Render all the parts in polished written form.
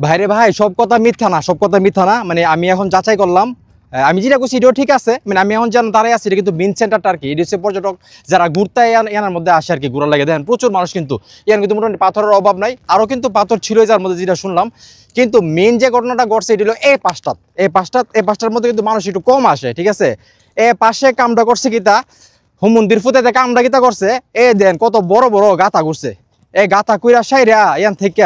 ভাইরে ভাই সব কথা মিথ্যা না, সব কথা মিথ্যা না। মানে আমি এখন যাচাই করলাম, আমি যেটা করছি এটাও ঠিক আছে। মানে আমি এখন যেন দাঁড়াই আছি, এটা কিন্তু মেন সেন্টারটা আর কি। এটা হচ্ছে পর্যটক যারা ঘুরতে এনার মধ্যে আসে আর কি, ঘোরার লাগে। দেখেন প্রচুর মানুষ, কিন্তু এখানে কিন্তু মোটামুটি পাথরের অভাব নাই। আরও কিন্তু পাথর ছিল যার মধ্যে, যেটা শুনলাম। কিন্তু মেন যে ঘটনাটা ঘটছে এটা হলো এই পাঁচটার মধ্যে কিন্তু মানুষ একটু কম আসে, ঠিক আছে। পাশে কামটা করছে কিতা, হোম মন্দির ফুতেতে কামটা কিতা করছে, দেন কত বড় বড় গাথা করছে। গাথা কইরা সাইরা ইয়ান থেকে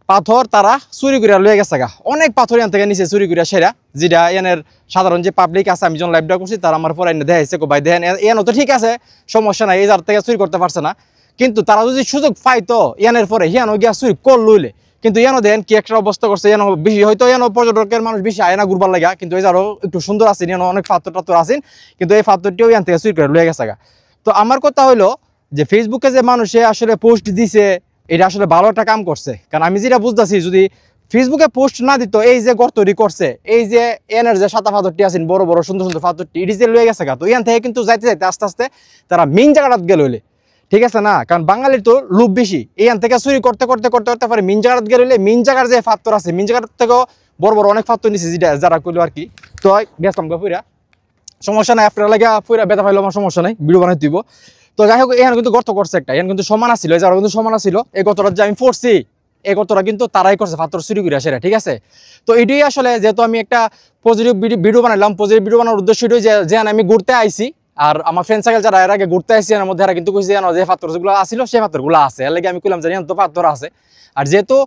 পাথর তারা চুরি করে লয়ে গেছে গা। অনেক পাথর ইয়ান থেকে নিচে চুরি করে সেরা, যেটা ইয়ানের সাধারণ যে পাবলিক আছে, আমি যখন লাইভটা করছি তারা আমার পরে দেখাইছে, ভাই দেখেন ইয়ানো তো ঠিক আছে, সমস্যা নাই, এই যার থেকে চুরি করতে পারছে না। কিন্তু তারা যদি সুযোগ পাইতো ইয়ানের পরে ইয়ানো গিয়া চুরি কর লইলে, কিন্তু ইয়ানো দেখেন কি একটা অবস্থা করছে। ইয়ানো বেশি হয়তো ইয়ানো পর্যটকের মানুষ বেশি আয় না ঘুরবার লাগা, কিন্তু এই যারও একটু সুন্দর আছে, ইয়ানো অনেক পাথর টাথর আছেন, কিন্তু এই পাথরটিও ইয়ান থেকে চুরি করে লয়ে গেছে গা। তো আমার কথা হলো যে ফেসবুকে যে মানুষে আসলে পোস্ট দিছে, এটা আসলে ভালো একটা কাম করছে। কারণ আমি যেটা বুঝতেছি, যদি ফেসবুকে পোস্ট না দিত, এই যে গর্তটি করছে, এই যে এনের যে সাদা পাথরটি আছেন, বড় বড় সুন্দর সুন্দর পাথরটি, এটি যে লয়ে গেছে গা, তো এখান থেকে কিন্তু যাইতে যাইতে আস্তে আস্তে তারা মেইন জায়গাটা গেল হইলে, ঠিক আছে না। কারণ বাঙালির তো লোভ বেশি, এখান থেকে চুরি করতে করতে করতে করতে পারে মেইন জায়গাটা গেলে হইলে, মেইন জায়গার যে পাথর আছে, মেইন জায়গার থেকেও বড় বড় অনেক পাথর নিচ্ছে, যেটা যারা করলো আর কি। তো গেছিলাম গা ফুইরা, সমস্যা নাই, আপনার লাগে ফুইরা বেতা পাইলো আমার সমস্যা নাই, ভিডিও বানাই দিব। তো যাই হোক, এখানে কিন্তু গর্ত করছে একটা, এখানে কিন্তু সমান আসছিল, যারা কিন্তু সমান আসছিল। এই গর্তটা যে আমি পড়ছি, এই গর্তটা কিন্তু তারাই করছে, পাথর চুরি করে সেটা, ঠিক আছে। তো এটাই আসলে, যেহেতু আমি একটা পজিটিভ ভিডিও বানাইলাম, পজিটিভ ভিডিও বানানোর উদ্দেশ্য এটাই যে আমি ঘুরতে আইছি, আর আমার ফ্রেন্ড সার্কেল যারা এর আগে ঘুরতে আইসি, এর মধ্যে এরা কিন্তু কইছে যে পাথরগুলো আসছিল, সেই পাথরগুলো আছে, এর লাগে আমি কইলাম যে তো পাথর আছে। আর যেহেতু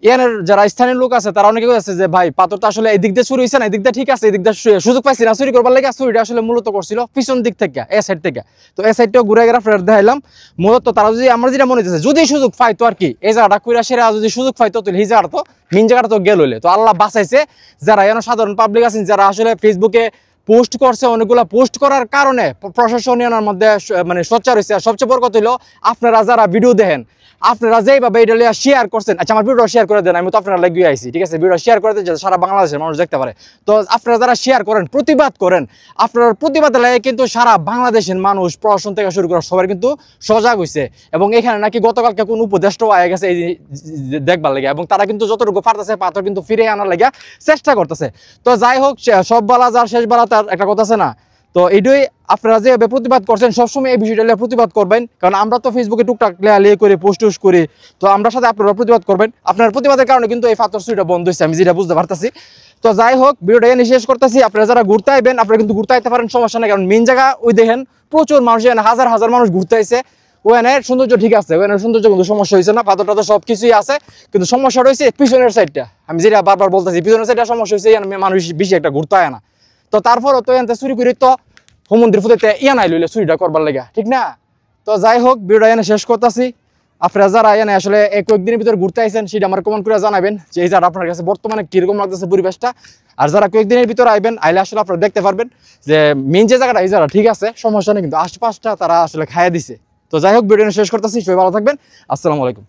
এর যারা স্থানীয় লোক আছে, তারা অনেকে আছে যে ভাই পাথরটা আসলে এই দিক দিয়ে চুরি হয়েছে না, এই দিক দিয়ে ঠিক আছে, এই দিক দিয়ে সুযোগ পাইছি না চুরি করবার লাগে। চুরিটা আসলে মূলত করছিল পিছন দিক থেকে, এই সাইড থেকে। তো এই সাইডটাও ঘুরে গেরা ফেরত দেখাইলাম। মূলত তারা যদি, আমার যেটা মনে হচ্ছে, যদি সুযোগ পাইতো আর কি, এই জায়গাটা কইরা সেরা যদি সুযোগ পাইতো, তাহলে এই জায়গাটা তো মেইন জায়গাটা তো গেল হইলে। তো আল্লাহ বাঁচাইছে, যারা এখানে সাধারণ পাবলিক আছেন, যারা আসলে ফেসবুকে পোস্ট করছে, অনেকগুলো পোস্ট করার কারণে প্রশাসনের মধ্যে মানে সোচ্চার হয়েছে। আর সবচেয়ে বড় কথা হলো, আপনারা যারা ভিডিও দেখেন, আপনারা যেইভাবে এটা শেয়ার করছেন, আচ্ছা আমার ভিডিও শেয়ার করে দেন, আমি তো আপনারা লাগিয়ে আইছি, ঠিক আছে, ভিডিও শেয়ার করে দেন যাতে সারা বাংলাদেশের মানুষ দেখতে পারে। তো আপনারা যারা শেয়ার করেন, প্রতিবাদ করেন, আপনার প্রতিবাদ লাগে কিন্তু সারা বাংলাদেশের মানুষ, প্রশাসন থেকে শুরু করে সবাই কিন্তু সজাগ হয়েছে। এবং এখানে নাকি গতকালকে কোন উপদেষ্টাও আয়া গেছে এই দেখবার লাগে, এবং তারা কিন্তু যতটুকু পারতেছে পাথর কিন্তু ফিরে আনার লাগে চেষ্টা করতেছে। তো যাই হোক, সব বেলা যার শেষ বেলা তার একটা কথা আছে না। তো এইটাই, আপনারা যেভাবে প্রতিবাদ করছেন, সবসময় এই বিষয়টা নিয়ে প্রতিবাদ করবেন। কারণ আমরা তো ফেসবুকে টুকটাক লেয়া করে পোস্ট করি, তো আমরা সাথে আপনারা প্রতিবাদ করবেন। আপনার প্রতিবাদের কারণে কিন্তু এই পাথর চুরিটা বন্ধ হয়েছে, আমি যেটা বুঝতে পারতেছি। তো যাই হোক, ভিডিওটা এনে শেষ করতেছি। আপনারা যারা ঘুরতে আইবেন, আপনারা কিন্তু ঘুরতে আইতে পারেন, সমস্যা নেই। কারণ মেইন জায়গা ওই দেখেন প্রচুর মানুষ, এখানে হাজার হাজার মানুষ ঘুরতে আইছে। ওখানে সৌন্দর্য ঠিক আছে, ওখানে সৌন্দর্য কিন্তু সমস্যা হয়েছে না, পাথরটা তো সব কিছুই আছে। কিন্তু সমস্যা রয়েছে পিছনের সাইডটা, আমি যেটা বারবার বলতেছি, পিছনের সাইডটা সমস্যা হয়েছে, মানুষ বেশি একটা ঘুরতে আয় না। তো তারপরও তো এখান থেকে চুরি করি, তো হোম মন্দির ফুটাইতে নাই লইলে চুরিটা করবার লাগে, ঠিক না। তো যাই হোক, ভিডিওটা এনে শেষ করতেছি। আপনারা যারা এনে আসলে কয়েকদিনের ভিতরে ঘুরতে আইছেন, সেটা আমার কমেন্ট করে জানাবেন যে এই জায়গা আপনার কাছে বর্তমানে কিরকম লাগতেছে পরিবেশটা। আর যারা কয়েকদিনের ভিতরে আইবেন, আইলে আসলে আপনারা দেখতে পারবেন যে মেইন যে জায়গাটা, এই জায়গা ঠিক আছে, সমস্যা নেই, কিন্তু আশপাশটা তারা আসলে খাইয়া দিছে। তো যাই হোক, ভিডিও শেষ করতেছি, সবাই ভালো থাকবেন, আসসালামু আলাইকুম।